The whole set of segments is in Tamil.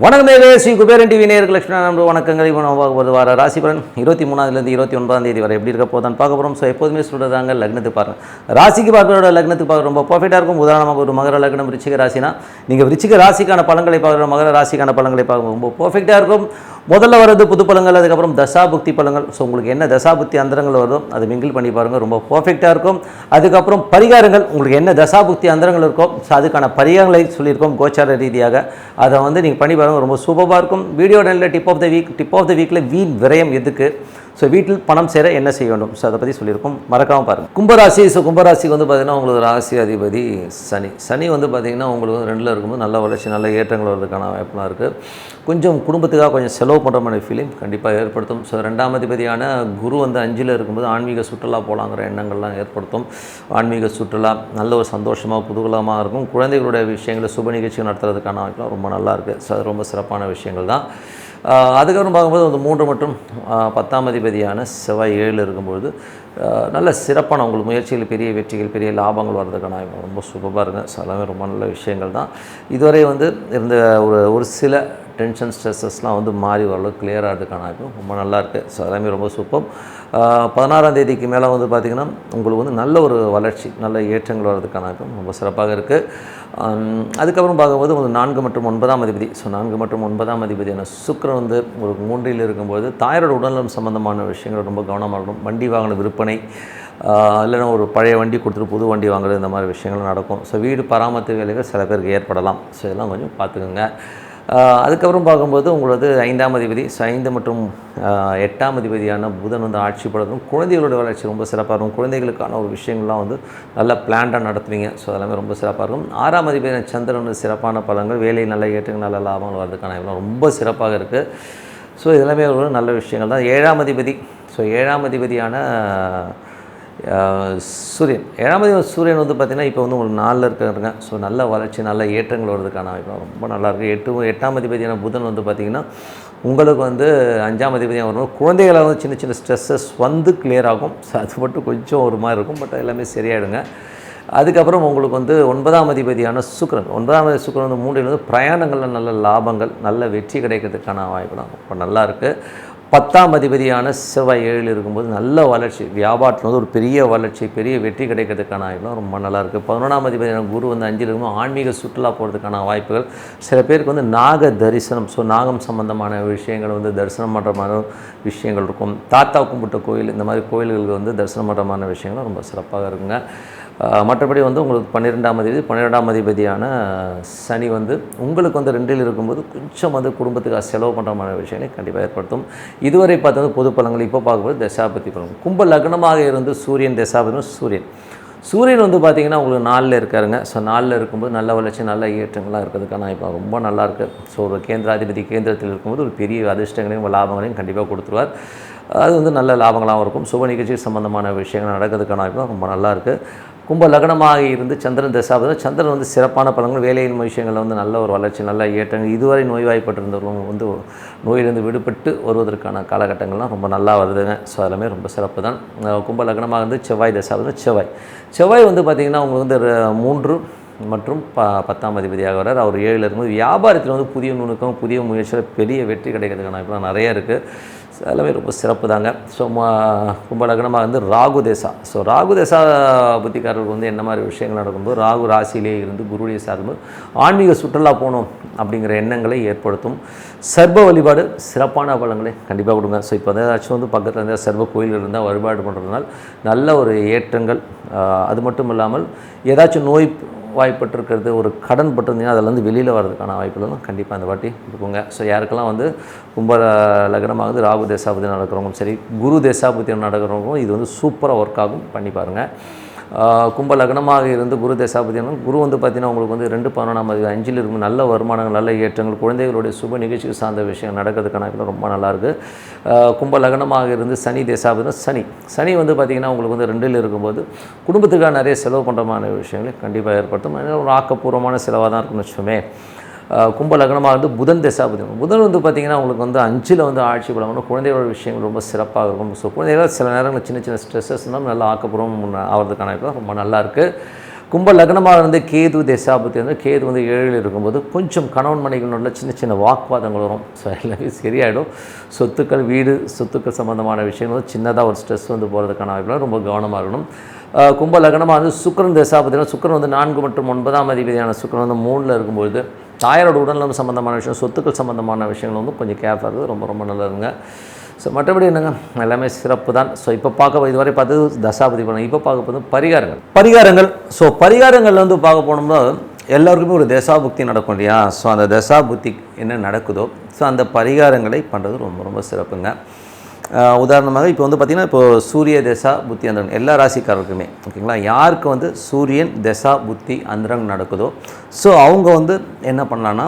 வணக்கம் ஸ்ரீ குபேரன் டிவி நேயர்கள் லட்சுமணன் வணக்கங்கள். இப்போ வர ராசிபலன் 23 29 வரை எப்படி இருக்க போதான்னு பார்க்க போகிறோம். ஸோ எப்போதுமே சொல்கிறதாங்க லக்னத்துக்கு பாருங்கள். ராசிக்கு பார்க்குறோட லக்னத்துக்கு பார்க்குற ரொம்ப பர்ஃபெக்டாக இருக்கும். உதாரணமாக ஒரு மகர லக்னம் விருச்சிக ராசினா நீங்கள் விருச்சிக ராசிக்கான பலன்களை பார்க்குற மகர ராசிக்கான பலன்களை பார்க்க ரொம்ப பர்ஃபெக்டாக இருக்கும். முதல்ல வரது புது பலங்கள், அதுக்கப்புறம் தசாபுக்தி பலங்கள். ஸோ உங்களுக்கு என்ன தசாபுக்தி அந்தரங்கள் வருதோ அதை மிங்கிள் பண்ணி பாருங்கள், ரொம்ப பர்ஃபெக்டாக இருக்கும். அதுக்கப்புறம் பரிகாரங்கள், உங்களுக்கு என்ன தசாபுக்தி அந்தரங்கள் இருக்கோ ஸோ அதுக்கான பரிகாரங்களை சொல்லியிருக்கோம் கோச்சார ரீதியாக. அதை வந்து நீங்கள் பண்ணி பாருங்கள், ரொம்ப சூப்பராக இருக்கும். வீடியோ நல்ல டிப் ஆஃப் த வீக்கில் வீண் விரயம் எதுக்கு, ஸோ வீட்டில் பணம் சேர என்ன செய்ய வேண்டும், ஸோ அதை பற்றி சொல்லியிருக்கோம், மறக்காமல் பாருங்கள். கும்பராசி. ஸோ கும்பராசிக்கு வந்து பார்த்திங்கன்னா உங்களுக்கு ராசி அதிபதி சனி வந்து பார்த்திங்கன்னா உங்களுக்கு வந்து 2ல் இருக்கும்போது நல்ல வளர்ச்சி நல்ல ஏற்றங்கள் வர்றதுக்கான வாய்ப்புலாம் இருக்குது. கொஞ்சம் குடும்பத்துக்காக கொஞ்சம் செலவு பண்ணுற மாதிரி ஃபீலிங் கண்டிப்பாக ஏற்படுத்தும். ஸோ 2ஆம் அதிபதியான குரு வந்து 5ல் இருக்கும்போது ஆன்மீக சுற்றுலா போகலாங்கிற எண்ணங்கள்லாம் ஏற்படுத்தும். ஆன்மீக சுற்றுலா நல்ல ஒரு சந்தோஷமாக குதூகலமாக இருக்கும். குழந்தைகளுடைய விஷயங்களை சுப நிகழ்ச்சி நடத்துறதுக்கான வாய்ப்புலாம் ரொம்ப நல்லா இருக்குது. ஸோ அது ரொம்ப சிறப்பான விஷயங்கள் தான். அதுக்கப்புறம் பார்க்கும்போது அந்த 3 மற்றும் 10ஆம் அதிபதியான செவ்வாய் 7ல் இருக்கும்பொழுது நல்ல சிறப்பான உங்களுக்கு முயற்சிகள் பெரிய வெற்றிகள் பெரிய லாபங்கள் வர்றதுக்கான ரொம்ப சூப்பராக இருக்குங்க. ஸோ எல்லாமே ரொம்ப நல்ல விஷயங்கள் தான். இதுவரை வந்து இருந்த ஒரு சில டென்ஷன் ஸ்ட்ரெஸ்ஸஸ்லாம் வந்து மாறி ஓரளவுக்கு கிளியராக இருக்கிறதுக்கான வாய்ப்பு ரொம்ப நல்லாயிருக்கு. ஸோ எல்லாமே ரொம்ப சூப்பர். 16ஆம் தேதிக்கு மேலே வந்து பார்த்திங்கன்னா உங்களுக்கு வந்து நல்ல ஒரு வளர்ச்சி நல்ல ஏற்றங்கள் வர்றதுக்கான வாய்ப்பு ரொம்ப சிறப்பாக இருக்குது. அதுக்கப்புறம் பார்க்கும்போது உங்களுக்கு 4 மற்றும் 9ஆம் அதிபதி. ஸோ 4 மற்றும் 9ஆம் அதிபதியான சுக்கிரன் வந்து உங்களுக்கு 3ல் இருக்கும்போது தாயாரோட உடல்நலம் சம்மந்தமான விஷயங்கள் ரொம்ப கவனமாக இருக்கணும். வண்டி வாங்கின விற்பனை, இல்லைன்னா ஒரு பழைய வண்டி கொடுத்துட்டு புது வண்டி வாங்குறது, இந்த மாதிரி விஷயங்கள் நடக்கும். ஸோ வீடு பராமரிப்பு வேலைகள் சில பேருக்கு ஏற்படலாம். ஸோ இதெல்லாம் கொஞ்சம் பார்த்துக்குங்க. அதுக்கப்புறம் பார்க்கும்போது உங்களது 5ஆம் அதிபதி. ஸோ 5 மற்றும் 8ஆம் அதிபதியான புதன் வந்து ஆட்சி படுறதும் குழந்தைகளோட வளர்ச்சி ரொம்ப சிறப்பாக இருக்கும். குழந்தைகளுக்கான ஒரு விஷயங்கள்லாம் வந்து நல்லா பிளான்டாக நடத்துவீங்க. ஸோ அதெல்லாமே ரொம்ப சிறப்பாக இருக்கும். 6ஆம் அதிபதியான சந்திரன் வந்து சிறப்பான பலன்கள், வேலை நல்ல ஏற்றங்கள் நல்ல லாபங்கள் வர்றதுக்கான ரொம்ப சிறப்பாக இருக்குது. ஸோ இதெல்லாமே ஒரு நல்ல விஷயங்கள் தான். 7ஆம் அதிபதி. ஸோ 7ஆம் அதிபதியான சூரியன். 7ஆம் அதிபதி சூரியன் வந்து பார்த்திங்கன்னா இப்போ வந்து உங்களுக்கு 4ல் இருக்கிறாங்க. ஸோ நல்ல வளர்ச்சி நல்ல ஏற்றங்கள் வருவதற்கான வாய்ப்பு ரொம்ப நல்லாயிருக்கு. 8ஆம் அதிபதியான புதன் வந்து பார்த்திங்கன்னா உங்களுக்கு வந்து 5ஆம் அதிபதியாக வரும். குழந்தைகளை வந்து சின்ன சின்ன ஸ்ட்ரெஸ்ஸஸ் வந்து கிளியர் ஆகும். ஸோ அது மட்டும் கொஞ்சம் ஒரு மாதிரி இருக்கும், பட் எல்லாமே சரியாயிடுங்க. அதுக்கப்புறம் உங்களுக்கு வந்து 9ஆம் அதிபதியான சுக்கிரன். 9ஆம் அதிபதி சுக்கிரன் வந்து 3ல் வந்து பிரயாணங்களில் நல்ல லாபங்கள் நல்ல வெற்றி கிடைக்கிறதுக்கான வாய்ப்புலாம் ரொம்ப நல்லா இருக்குது. 10ஆம் அதிபதியான செவ்வாய் 7ல் இருக்கும்போது நல்ல வளர்ச்சி, வியாபாரத்தில் வந்து ஒரு பெரிய வளர்ச்சி பெரிய வெற்றி கிடைக்கிறதுக்கான வாய்ப்புலாம் ரொம்ப நல்லாயிருக்கு. 11ஆம் அதிபதியான குரு வந்து 5ல் இருக்கும்போது ஆன்மீக சுற்றுலா போகிறதுக்கான வாய்ப்புகள். சில பேருக்கு வந்து நாக தரிசனம், ஸோ நாகம் சம்பந்தமான விஷயங்கள் வந்து தரிசனம் பண்ணுறமான விஷயங்கள் இருக்கும். தாத்தா கும்பிட்ட கோயில், இந்த மாதிரி கோயில்களுக்கு வந்து தரிசனம் பண்ணுறமான விஷயங்களும் ரொம்ப சிறப்பாக இருக்குங்க. மற்றபடி வந்து உங்களுக்கு 12ஆம் அதிபதியான சனி வந்து உங்களுக்கு வந்து 2ல் இருக்கும்போது கொஞ்சம் வந்து குடும்பத்துக்காக செலவு பண்ணுற மாதிரி விஷயங்களை கண்டிப்பாக ஏற்படுத்தும். இதுவரை பார்த்தது பொது பலன்கள். இப்போ பார்க்கும்போது தசாபதி பலன். கும்ப லக்னமாக இருந்து சூரியன் தசாபதி. சூரியன் வந்து பார்த்திங்கன்னா உங்களுக்கு 4ல் இருக்காருங்க. ஸோ 4ல் இருக்கும்போது நல்ல வளர்ச்சி நல்ல ஏற்றங்கள்லாம் இருக்கிறதுக்கான இப்போ ரொம்ப நல்லாயிருக்கு. ஸோ ஒரு கேந்திராதிபதி கேந்திரத்தில் இருக்கும்போது ஒரு பெரிய அதிர்ஷ்டங்களையும் லாபங்களையும் கண்டிப்பாக கொடுத்துருவார். அது வந்து நல்ல லாபங்களாகவும் இருக்கும். சுப நிகழ்ச்சி சம்பந்தமான விஷயங்கள் நடக்கிறதுக்கான வாய்ப்பு ரொம்ப நல்லாயிருக்கு. கும்ப லக்னமாக இருந்து சந்திரன் தசாபதி. சந்திரன் வந்து சிறப்பான பலன்கள், வேலையின் விஷயங்களில் வந்து நல்ல ஒரு வளர்ச்சி நல்ல ஏற்றங்கள். இதுவரை நோய்வாய்ப்பட்டிருந்தவர்களும் வந்து நோயிலிருந்து விடுபட்டு வருவதற்கான காலகட்டங்கள்லாம் ரொம்ப நல்லா வருதுங்க. ஸோ அதெல்லாமே ரொம்ப சிறப்பு தான். கும்ப லக்னமாக இருந்து செவ்வாய் தசாபதி. செவ்வாய் வந்து பார்த்திங்கன்னா உங்களுக்கு வந்து 3 மற்றும் 10ஆம் அதிபதியாக வர்றார். அவர் 7ல் இருக்கும்போது வியாபாரத்தில் வந்து புதிய நுணுக்கம் புதிய முயற்சியில் பெரிய வெற்றி கிடைக்கிறதுக்கான வாய்ப்புலாம் நிறைய இருக்குது. எல்லாமே ரொம்ப சிறப்பு தாங்க. ஸோ கும்ப லக்னமாக வந்து ராகு தேசா. ஸோ ராகு தேசா புத்திக்காரர்களுக்கு வந்து என்ன மாதிரி விஷயங்கள் நடக்கும்போது ராகு ராசியிலே இருந்து குருடைய சார்பு ஆன்மீக சுற்றுலா போகணும் அப்படிங்கிற எண்ணங்களை ஏற்படுத்தும். சர்ப வழிபாடு சிறப்பான பலன்களை கண்டிப்பாக கொடுங்க. ஸோ இப்போ ஏதாச்சும் வந்து பக்கத்தில் இருந்தால் சர்ப கோயில்கள் இருந்தால் வழிபாடு பண்ணுறதுனால நல்ல ஒரு ஏற்றங்கள். அது மட்டும் இல்லாமல் ஏதாச்சும் நோய் வாய்ப்பட்டிருக்கிறது, ஒரு கடன் பட்டிருந்தீங்கன்னா அதில் வந்து வெளியில் வர்றதுக்கான வாய்ப்புகளும் கண்டிப்பாக அந்த வாட்டி இருக்குங்க. ஸோ யாருக்கெல்லாம் வந்து கும்ப லக்னமாகுது ராகு தேசாபதி நடக்கிறவங்களும் சரி, குரு தேசாபதி நடக்கிறவங்களும் இது வந்து சூப்பராக ஒர்க் ஆகும், பண்ணி பாருங்கள். கும்ப லக்னமாக இருந்து குரு தசாபதினா குரு வந்து பார்த்திங்கன்னா உங்களுக்கு வந்து 2-11ஆம் அதிபதி 5ல் இருக்கும். நல்ல வருமானங்கள் நல்ல ஏற்றங்கள் குழந்தைகளுடைய சுப நிகழ்ச்சிக்கு சார்ந்த விஷயம் நடக்கிறதுக்கான ரொம்ப நல்லாயிருக்கு. கும்ப லக்னமாக இருந்து சனி தசாபதினா சனி வந்து பார்த்திங்கன்னா உங்களுக்கு வந்து 2ல் இருக்கும்போது குடும்பத்துக்காக நிறைய செலவு பண்ணுற மாதிரி விஷயங்களை கண்டிப்பாக ஏற்படுத்தும். ஒரு ஆக்கப்பூர்வமான செலவாக தான் இருக்குன்னு வச்சுக்கோமே. கும்ப லக்னமாக வந்து புதன் தசாபதி. புதன் வந்து பார்த்திங்கன்னா உங்களுக்கு வந்து 5ல் வந்து ஆட்சி பலம், குழந்தைகளோட விஷயங்கள் ரொம்ப சிறப்பாக இருக்கும். ஸோ குழந்தைகள் சில நேரங்களில் சின்ன சின்ன ஸ்ட்ரெஸ்ஸஸ்னால் நல்லா ஆக்கப்பூர்வம் ஆகிறதுக்கான ரொம்ப நல்லாயிருக்கு. கும்ப லக்னமாக இருந்து கேது தசாபதி வந்து கேது வந்து 7ல் இருக்கும்போது கொஞ்சம் கணவன் மனைவிகளோட சின்ன சின்ன வாக்குவாதங்கள் வரும். ஸோ எல்லாமே சரியாயிடும். சொத்துக்கள், வீடு, சொத்துக்கள் சம்மந்தமான விஷயங்கள் சின்னதாக ஒரு ஸ்ட்ரெஸ் வந்து போகிறதுக்கான வாய்ப்புகள் ரொம்ப கவனமாக இருக்கணும். கும்ப லக்னமாக வந்து சுக்கிரன் தசாபதினா சுக்கிரன் வந்து 4 மற்றும் 9ஆம் அதிபதியான சுக்கிரன் வந்து 3ல் இருக்கும்போது தாயாரோட உடல்நலம் சம்மந்தமான விஷயம், சொத்துக்கள் சம்மந்தமான விஷயங்கள் வந்து கொஞ்சம் கேர்ஃபுல்லாக இருக்குது. ரொம்ப ரொம்ப நல்லதுங்க. ஸோ மற்றபடி என்னங்க எல்லாமே சிறப்பு தான். ஸோ இப்போ இதுவரை பார்த்தது தசாபதி பலன். இப்போ பார்க்க போது பரிகாரங்கள். ஸோ பரிகாரங்கள் வந்து பார்க்க போனோம்னா எல்லாருக்குமே ஒரு தசாபுக்தி நடக்கும் இல்லையா? ஸோ அந்த தசாபுக்தி என்ன நடக்குதோ ஸோ அந்த பரிகாரங்களை பண்ணுறது ரொம்ப ரொம்ப சிறப்புங்க. உதாரணமாக இப்போ வந்து பார்த்திங்கன்னா இப்போது சூரிய தசா புத்தி அந்தரங்க எல்லா ராசிக்காரருக்குமே ஓகேங்களா, யாருக்கு வந்து சூரியன் தசா புத்தி அந்தரங்க நடக்குதோ ஸோ அவங்க வந்து என்ன பண்ணலான்னா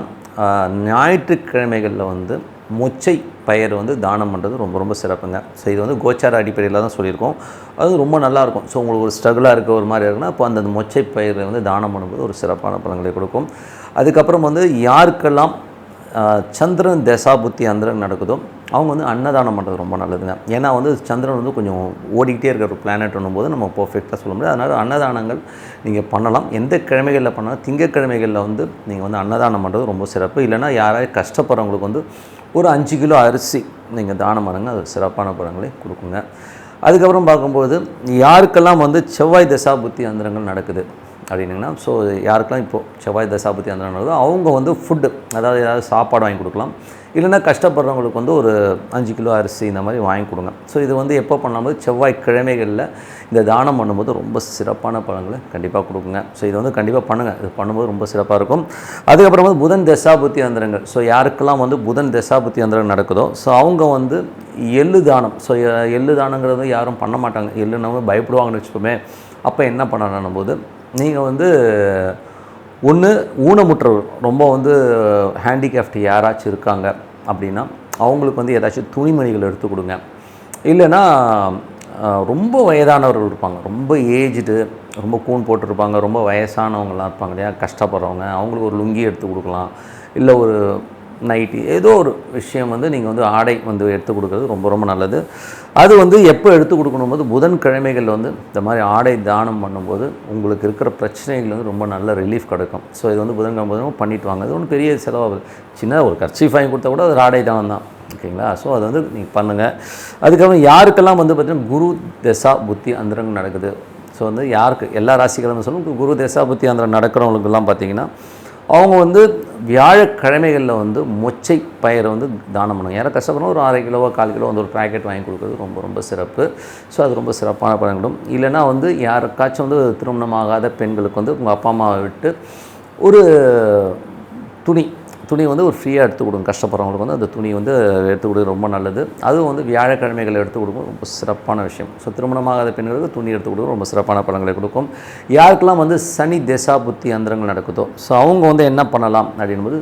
ஞாயிற்றுக்கிழமைகளில் வந்து மொச்சை பயிர் வந்து தானம் பண்ணுறது ரொம்ப ரொம்ப சிறப்புங்க. ஸோ இது வந்து கோச்சார அடிப்படையில் தான் சொல்லியிருக்கோம். அது ரொம்ப நல்லாயிருக்கும். ஸோ உங்களுக்கு ஒரு ஸ்ட்ரகிளாக இருக்க ஒரு மாதிரி இருக்குன்னா அப்போ அந்த மொச்சை பயிரை வந்து தானம் பண்ணும்போது ஒரு சிறப்பான பலன்களை கொடுக்கும். அதுக்கப்புறம் வந்து யாருக்கெல்லாம் சந்திரன் தசா புத்தி அந்தரங்க நடக்குதோ அவங்க வந்து அன்னதானம் பண்ணுறது ரொம்ப நல்லதுங்க. ஏன்னா வந்து சந்திரன் வந்து கொஞ்சம் ஓடிக்கிட்டே இருக்கிற ஒரு பிளானட் போது நம்ம பர்ஃபெக்டாக சொல்ல முடியாது. அதனால் அன்னதானங்கள் நீங்கள் பண்ணலாம். எந்த கிழமைகளில் பண்ணாலும் திங்கக்கிழமைகளில் வந்து நீங்கள் வந்து அன்னதானம் பண்ணுறது ரொம்ப சிறப்பு. இல்லைனா யாராவது கஷ்டப்படுறவங்களுக்கு வந்து ஒரு 5 கிலோ அரிசி நீங்கள் தானம் பண்ணுங்க, அது சிறப்பான பலன்களை கொடுக்குங்க. அதுக்கப்புறம் பார்க்கும்போது யாருக்கெல்லாம் வந்து செவ்வாய் தசா புத்தி அந்தரங்கள் நடக்குது அப்படின்னிங்கன்னா ஸோ யாருக்கெல்லாம் இப்போது செவ்வாய் தசாபதி அந்த நடக்குதோ அவங்க வந்து ஃபுட்டு, அதாவது ஏதாவது சாப்பாடு வாங்கி கொடுக்கலாம். இல்லைனா கஷ்டப்படுறவங்களுக்கு வந்து ஒரு 5 கிலோ அரிசி இந்த மாதிரி வாங்கி கொடுங்க. ஸோ இது வந்து எப்போ பண்ணும்போது செவ்வாய்க்கிழமைகளில் இந்த தானம் பண்ணும்போது ரொம்ப சிறப்பான பலன்களை கண்டிப்பாக கொடுக்குங்க. ஸோ இது வந்து கண்டிப்பாக பண்ணுங்கள். இது பண்ணும்போது ரொம்ப சிறப்பாக இருக்கும். அதுக்கப்புறம் வந்து புதன் தசாபுத்தி அந்தரங்கள். ஸோ யாருக்கெல்லாம் வந்து புதன் தசாபுத்தி அந்தரங்கள் நடக்குதோ ஸோ அவங்க வந்து எள்ளு தானம். ஸோ எள்ளு தானங்கிறது யாரும் பண்ண மாட்டாங்க. எள்ளுனாவே பயப்படுவாங்கன்னு வச்சுப்போமே. அப்போ என்ன பண்ணணும் போது நீங்கள் வந்து ஒன்று ஊனமுற்றவர் ரொம்ப வந்து ஹேண்டிகேப்ட் யாராச்சும் இருக்காங்க அப்படின்னா அவங்களுக்கு வந்து ஏதாச்சும் துணிமணிகள் எடுத்து கொடுங்க. இல்லைன்னா ரொம்ப வயதானவர்கள் இருப்பாங்க, ரொம்ப ஏஜ்டு, ரொம்ப கூன் போட்டிருப்பாங்க, ரொம்ப வயசானவங்களாம் இருப்பாங்க இல்லையா, கஷ்டப்படுறவங்க, அவங்களுக்கு ஒரு லுங்கி எடுத்து கொடுக்கலாம். இல்லை ஒரு நைட்டி, ஏதோ ஒரு விஷயம் வந்து நீங்கள் வந்து ஆடை வந்து எடுத்து கொடுக்குறது ரொம்ப ரொம்ப நல்லது. அது வந்து எப்போ எடுத்து கொடுக்கணும் போது புதன்கிழமைகளில் வந்து இந்த மாதிரி ஆடை தானம் பண்ணும்போது உங்களுக்கு இருக்கிற பிரச்சனைகள் வந்து ரொம்ப நல்ல ரிலீஃப் கிடைக்கும். ஸோ இது வந்து புதன்கிழமை பண்ணிட்டு வாங்க. அது ஒன்றும் பெரிய செலவாகுது. சின்ன ஒரு கர்ச்சீஃப் வாங்கி கொடுத்தா கூட அது ஆடை தானம் தான். ஓகேங்களா? ஸோ அது வந்து நீங்கள் பண்ணுங்கள். அதுக்கப்புறம் யாருக்கெல்லாம் வந்து பார்த்திங்கன்னா குரு தசா புத்தி அந்தரங்க நடக்குது. ஸோ வந்து யாருக்கு எல்லா ராசிகளும் சொல்லணும், குரு தசா புத்தி அந்தரங்க நடக்கிறவங்களுக்கெல்லாம் பார்த்திங்கன்னா அவங்க வந்து வியாழக்கிழமைகளில் வந்து மொச்சை பயிரை வந்து தானம் பண்ணுவாங்க. யாரும் கஷ்டப்படுறோம் ஒரு 1/2 கிலோவோ 1/4 கிலோ வந்து ஒரு பேக்கெட் வாங்கி கொடுக்குறது ரொம்ப ரொம்ப சிறப்பு. ஸோ அது ரொம்ப சிறப்பான பலன்களும். இல்லைனா வந்து யாருக்காச்சும் வந்து திருமணமாகாத பெண்களுக்கு வந்து உங்கள் அப்பா அம்மாவை விட்டு ஒரு துணி வந்து ஒரு ஃப்ரீயாக எடுத்து கொடுங்க. கஷ்டப்படுறவங்களுக்கு வந்து அந்த துணி வந்து எடுத்து கொடுக்க ரொம்ப நல்லது. அதுவும் வந்து வியாழக்கிழமைகள் எடுத்து கொடுக்கும் ரொம்ப சிறப்பான விஷயம். ஸோ திருமணமாகாத பெண்களுக்கு துணி எடுத்து கொடுக்க ரொம்ப சிறப்பான பலன்களை கொடுக்கும். யாருக்கெல்லாம் வந்து சனி தசா புத்தி அந்தரங்கள் நடக்குதோ ஸோ அவங்க வந்து என்ன பண்ணலாம் அப்படின்போது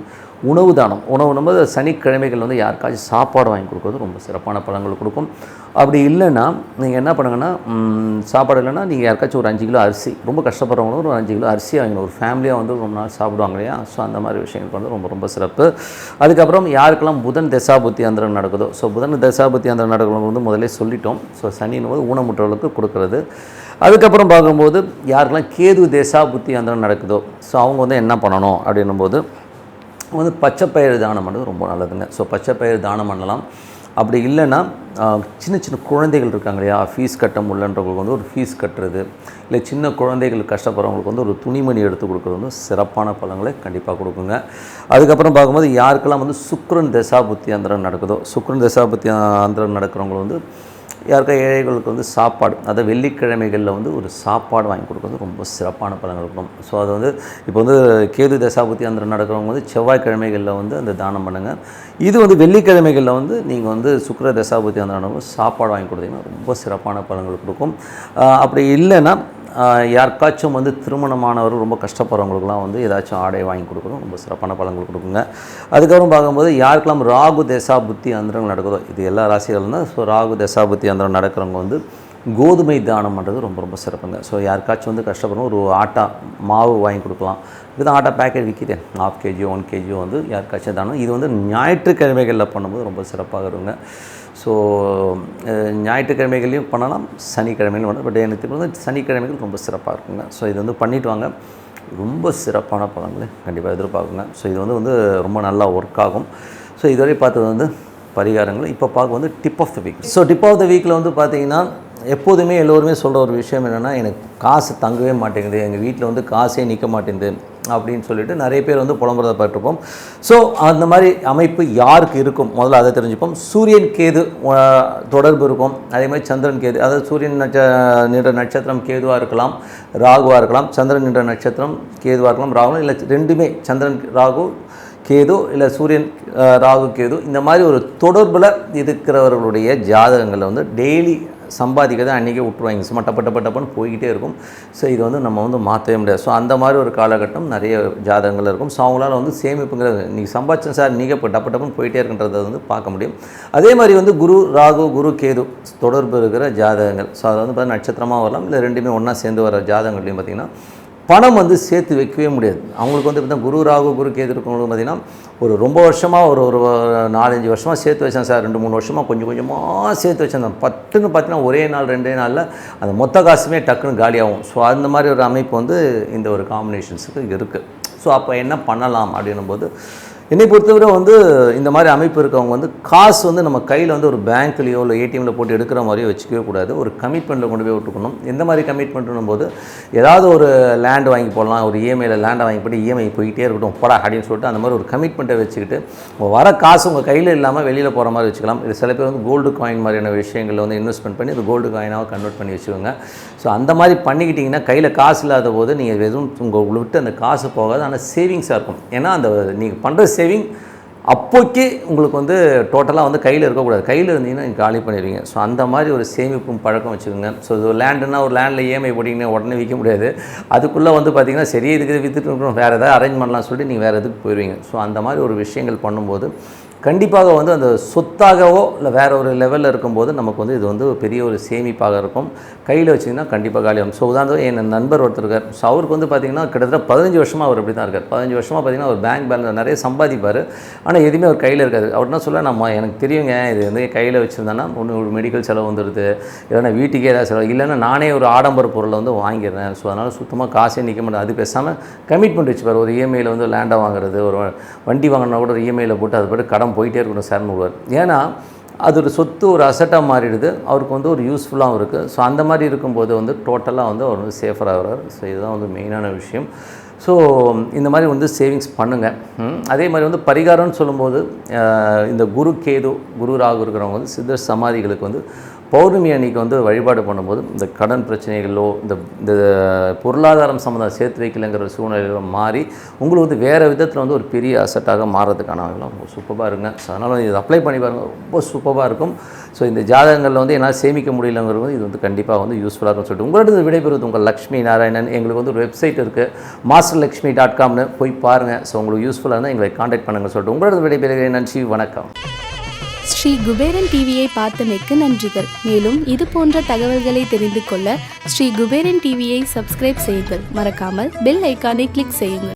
உணவு தானம். உணவுனும்போது சனிக்கிழமைகள் வந்து யாருக்காச்சும் சாப்பாடு வாங்கி கொடுக்குறது ரொம்ப சிறப்பான பலன்கள் கொடுக்கும். அப்படி இல்லைன்னா நீங்கள் என்ன பண்ணுங்கன்னா சாப்பாடு இல்லைன்னா நீங்கள் யாருக்காச்சும் ஒரு 5 கிலோ அரிசி, ரொம்ப கஷ்டப்படுறவங்களும் ஒரு 5 கிலோ அரிசி வாங்கணும். ஒரு ஃபேமிலியாக வந்து ரொம்ப நாள் சாப்பிடுவாங்க இல்லையா? ஸோ அந்த மாதிரி விஷயங்கள் வந்து ரொம்ப ரொம்ப சிறப்பு. அதுக்கப்புறம் யாருக்கெல்லாம் புதன் தசாபுத்தி அந்தரம் நடக்குதோ ஸோ புதன் தசாபுத்தி அந்தரம் நடக்கிறவங்க வந்து முதலே சொல்லிட்டோம். ஸோ சனின்னு போது ஊனமுற்றவர்களுக்கு கொடுக்குறது. அதுக்கப்புறம் பார்க்கும்போது யாருக்கெல்லாம் கேது தசாபுத்தி அந்தரம் நடக்குதோ ஸோ அவங்க வந்து என்ன பண்ணணும் அப்படின்னும்போது வந்து பச்சைப்பயிறு தானம் பண்ணுறது ரொம்ப நல்லதுங்க. ஸோ பச்சைப்பயிறு தானம் பண்ணலாம். அப்படி இல்லைன்னா சின்ன சின்ன குழந்தைகள் இருக்காங்க இல்லையா, ஃபீஸ் கட்ட முடியலன்றவங்களுக்கு வந்து ஒரு ஃபீஸ் கட்டுறது, இல்லை சின்ன குழந்தைகள் கஷ்டப்படுறவங்களுக்கு வந்து ஒரு துணிமணி எடுத்து கொடுக்குறது வந்து சிறப்பான பலன்களை கண்டிப்பாக கொடுக்குங்க. அதுக்கப்புறம் பார்க்கும்போது யாருக்கெல்லாம் வந்து சுக்கிரன் தசாபுத்தி அந்தரம் நடக்குதோ சுக்கிரன் தசாபுத்தி அந்தரம் நடக்கிறவங்க வந்து யாருக்கா ஏழைகளுக்கு வந்து சாப்பாடு, அதை வெள்ளிக்கிழமைகளில் வந்து ஒரு சாப்பாடு வாங்கி கொடுக்குறது ரொம்ப சிறப்பான பலன்கள் இருக்கும். ஸோ அது வந்து இப்போ வந்து கேது தசாபுத்தி அந்த நடக்கிறவங்க வந்து செவ்வாய்க்கிழமைகளில் வந்து அந்த தானம் பண்ணுங்கள். இது வந்து வெள்ளிக்கிழமைகளில் வந்து நீங்கள் வந்து சுக்கிர தசாபுத்தி அந்த நடக்கும் சாப்பாடு வாங்கி கொடுத்தீங்கன்னா ரொம்ப சிறப்பான பலன்கள் கொடுக்கும். அப்படி இல்லைன்னா யாருக்காச்சும் வந்து திருமணமானவர் ரொம்ப கஷ்டப்படுறவங்களுக்குலாம் வந்து ஏதாச்சும் ஆடை வாங்கி கொடுக்குறோம் ரொம்ப சிறப்பான பலன்கள் கொடுக்குங்க. அதுக்கப்புறம் பார்க்கும்போது யாருக்கெல்லாம் ராகு தசா புத்தி அந்தரம் நடக்குதோ இது எல்லா ராசிகளும் தான். ஸோ ராகு தசா புத்தி அந்தரம் நடக்கிறவங்க வந்து கோதுமை தானம் பண்ணுறது ரொம்ப ரொம்ப சிறப்புங்க. ஸோ யாருக்காச்சும் வந்து கஷ்டப்படும் ஒரு ஆட்டா மாவு வாங்கி கொடுக்கலாம். இதுதான் ஆட்டா பேக்கெட் விற்கிது, 1/2 kg 1 kg வந்து யாருக்காச்சும் தானம். இது வந்து ஞாயிற்றுக்கிழமைகளில் பண்ணும்போது ரொம்ப சிறப்பாக இருக்குங்க. ஸோ ஞாயிற்றுக்கிழமைகளையும் பண்ணலாம், சனிக்கிழமையிலும் பண்ணலாம். பட் எனக்கு வந்து சனிக்கிழமைகள் ரொம்ப சிறப்பாக இருக்குங்க. ஸோ இது வந்து பண்ணிவிட்டு வாங்க, ரொம்ப சிறப்பான பலன்களை கண்டிப்பாக எதிர்பார்க்குங்க. ஸோ இது வந்து ரொம்ப நல்லா ஒர்க் ஆகும். ஸோ இதுவரை பார்த்தது வந்து பரிகாரங்கள். இப்போ பார்க்க வந்து tip of the week. So tip of the வீக்கில் வந்து பார்த்திங்கன்னா எப்போதுமே எல்லோருமே சொல்கிற ஒரு விஷயம் என்னென்னா, எனக்கு காசு தங்கவே மாட்டேங்குது, எங்கள் வீட்டில் வந்து காசே நிற்க மாட்டேங்குது அப்படின்னு சொல்லிட்டு நிறைய பேர் வந்து புலம்புறதை பார்த்துருப்போம். ஸோ அந்த மாதிரி அமைப்பு யாருக்கு இருக்கும் முதல்ல அதை தெரிஞ்சுப்போம். சூரியன் கேது தொடர்பு இருக்கும். அதே மாதிரி சந்திரன் கேது, அதாவது சூரியன் நின்ற நட்சத்திரம் கேதுவாக இருக்கலாம், ராகுவாக இருக்கலாம். சந்திரன் நின்ற நட்சத்திரம் கேதுவாக இருக்கலாம், ராகு இல்லை ரெண்டுமே, சந்திரன் ராகு கேது இல்லை சூரியன் ராகு கேது, இந்த மாதிரி ஒரு தொடர்பில் இருக்கிறவர்களுடைய ஜாதகங்களில் வந்து டெய்லி சம்பாதிக்கிறத அன்றைக்கே விட்டுருவாங்க, சும்மா டப்பன்னு போய்கிட்டே இருக்கும். ஸோ இது வந்து நம்ம வந்து மாற்றவே முடியாது. ஸோ அந்த மாதிரி ஒரு காலகட்டம் நிறைய ஜாதகங்கள் இருக்கும். ஸோ அவங்களால வந்து சேமிப்புங்கிறது நீங்கள் சம்பாதிச்சேன் சார் நீங்கள் இப்போ டப்புன்னு போயிட்டே இருக்கின்றதை வந்து பார்க்க முடியும். அதே மாதிரி வந்து குரு ராகு குரு கேது தொடர்பு இருக்கிற ஜாதகங்கள், ஸோ அதை வந்து பார்த்தீங்கன்னா நட்சத்திரமாக வரலாம், இல்லை ரெண்டுமே ஒன்றா சேர்ந்து வர ஜாதகங்கள்லையும் பார்த்திங்கன்னா பணம் வந்து சேர்த்து வைக்கவே முடியாது. அவங்களுக்கு வந்து பார்த்தீங்கன்னா குரு ராகு குரு கேது இருக்கவங்களுக்கு பார்த்திங்கன்னா ஒரு ரொம்ப வருஷமாக ஒரு 4-5 வருஷமாக சேர்த்து வச்சேன் சார், 2-3 வருஷமாக கொஞ்சம் கொஞ்சமாக சேர்த்து வச்சேன், பட்டுன்னு பார்த்தீங்கன்னா ஒரே நாள் 2 நாளில் அந்த மொத்த காசுமே டக்குன்னு காலியாகும். ஸோ அந்த மாதிரி ஒரு அமைப்பு வந்து இந்த ஒரு காம்பினேஷன்ஸுக்கு இருக்குது. ஸோ அப்போ என்ன பண்ணலாம் அப்படின்னும் போது, என்னை பொறுத்தவரை வந்து இந்த மாதிரி அமைப்பு இருக்கவங்க வந்து காசு வந்து நம்ம கையில் வந்து ஒரு பேங்க்லேயோ இல்லை ஏடிஎம்மில் போட்டு எடுக்கிற மாதிரியோ வச்சுக்கவே கூடாது. ஒரு கமிட்மெண்ட்டில் கொண்டு போய் விட்டுக்கணும். எந்த மாதிரி கமிட்மெண்ட்னும் போது, ஏதாவது ஒரு லேண்ட் வாங்கி போடலாம், ஒரு இஎம்ஐயில் லேண்டை வாங்கி போட்டு இஎம்ஐ போயிட்டே இருக்கட்டும் போடா அப்படின்னு சொல்லிட்டு அந்த மாதிரி ஒரு கமிட்மெண்ட்டை வச்சுக்கிட்டு வர காசு உங்கள் கையில் இல்லாமல் வெளியில் போகிற மாதிரி வச்சுக்கலாம். இது சில பேர் வந்து கோல்டு காயின் மாதிரியான விஷயங்களில் வந்து இன்வெஸ்ட்மெண்ட் பண்ணி அது கோல்டு காயினாக கன்வெர்ட் பண்ணி வச்சுக்கோங்க. ஸோ அந்த மாதிரி பண்ணிக்கிட்டிங்கன்னா கையில் காசு இல்லாத போது நீங்கள் எதுவும் உங்களை விட்டு அந்த காசு போகாது, ஆனால் சேவிங்ஸாக இருக்கும். ஏன்னா அந்த நீங்கள் பண்ணுற சேவிங் அப்போக்கே உங்களுக்கு வந்து டோட்டலாக வந்து கையில் இருக்கக்கூடாது, கையில் இருந்தீங்கன்னா நீங்கள் காலி பண்ணிடுவீங்க. ஸோ அந்த மாதிரி ஒரு சேமிப்பும் பழக்கம் வச்சுக்கோங்க. ஸோ இது லேண்டுன்னா ஒரு லேண்டில் இஎம்ஐ போட்டிங்கன்னா உடனே விற்க முடியாது, அதுக்குள்ளே வந்து பார்த்திங்கன்னா சரி இதுக்கு விற்றுட்டு இருக்கணும், வேறு எதாவது அரேஞ்ச் பண்ணலாம் சொல்லிட்டு நீங்கள் வேறு எதுக்கு போயிடுவீங்க. ஸோ அந்த மாதிரி ஒரு விஷயங்கள் பண்ணும்போது கண்டிப்பாக வந்து அந்த சொத்தாகவோ இல்லை வேறு ஒரு லெவலில் இருக்கும்போது நமக்கு வந்து இது வந்து பெரிய ஒரு சேமிப்பாக இருக்கும். கையில் வச்சிங்கன்னா கண்டிப்பாக காலியாகும். ஸோ உதாரணம் என் நண்பர் ஒருத்தர் இருக்கார். ஸோ அவருக்கு வந்து பார்த்திங்கன்னா கிட்டத்தட்ட 15 வருஷமாக அவர் இப்படி தான் இருக்கார். 15 வருஷமாக பார்த்திங்கன்னா ஒரு பேங்க் பேலன்ஸ் நிறைய சம்பாதிப்பார், ஆனால் எதுவுமே அவர் கையில் இருக்காது. அவர் என்ன சொல்ல, நம்ம எனக்கு தெரியுங்க இது வந்து கையில் வச்சுருந்தேன்னா ஒன்று ஒரு மெடிக்கல் செலவு வந்துடுது, இல்லைன்னா வீட்டுக்கே ஏதாவது செலவு, இல்லைன்னா நானே ஒரு ஆடம்பர பொருளை வந்து வாங்கிடுறேன். ஸோ அதனால் சுத்தமாக காசே நிற்க மாட்டேன். அது பேசாமல் கமிட்மெண்ட் வச்சுப்பார். ஒரு இஎம்ஐயில் வந்து லேண்டை வாங்குறது, ஒரு வண்டி வாங்கினா கூட ஒரு இஎம்ஐயில் போட்டு அது போய்ட்டு கடன் போயிட்டே இருக்கணும் சார்னு விடுவார். ஏன்னா அது ஒரு சொத்து, ஒரு அசட்டாக மாறிடுது, அவருக்கு வந்து ஒரு யூஸ்ஃபுல்லாகவும் இருக்குது. ஸோ அந்த மாதிரி இருக்கும்போது வந்து டோட்டலாக வந்து அவர் வந்து சேஃபராக வர்றார். ஸோ இதுதான் வந்து மெயினான விஷயம். ஸோ இந்த மாதிரி வந்து சேவிங்ஸ் பண்ணுங்கள். அதே மாதிரி வந்து பரிகாரம்னு சொல்லும்போது இந்த குரு கேது குரு ராகு இருக்கிறவங்க வந்து சித்தர் சமாதிகளுக்கு வந்து பௌர்ணமி அன்னைக்கு வந்து வழிபாடு பண்ணும்போது இந்த கடன் பிரச்சனைகளோ இந்த பொருளாதாரம் சம்மந்தம் சேர்த்து வைக்கலைங்கிற சூழ்நிலையில மாறி உங்களுக்கு வந்து வேறு விதத்தில் வந்து ஒரு பெரிய அசட்டாக மாறுறதுக்கான ரொம்ப சூப்பராக இருங்க. ஸோ அதனால் இது அப்ளை பண்ணி பாருங்கள், ரொம்ப சூப்பராக இருக்கும். ஸோ இந்த ஜாதகங்களில் வந்து என்னால் சேமிக்க முடியலங்கிறது இது வந்து கண்டிப்பாக வந்து யூஸ்ஃபுல்லாக இருக்கும்னு சொல்லிட்டு உங்களோட விடைபெறுவது உங்கள் லக்ஷ்மி நாராயணன். எங்களுக்கு வந்து ஒரு வெப்சைட் இருக்குது, masterlakshmi.comனு போய் பாருங்கள். ஸோ உங்களுக்கு யூஸ்ஃபுல்லாக இருந்தால் எங்களை காண்டாக்ட் பண்ணுங்கள் சொல்லிட்டு உங்களோட விடைபெறுகிறேன். நன்றி, வணக்கம். ஸ்ரீ குபேரன் டிவியை பார்த்தமைக்கு நன்றிகள். மேலும் இது போன்ற தகவல்களை தெரிந்து கொள்ள ஸ்ரீ குபேரன் டிவியை சப்ஸ்கிரைப் செய்யுங்கள். மறக்காமல் பெல் ஐக்கானை கிளிக் செய்யுங்கள்.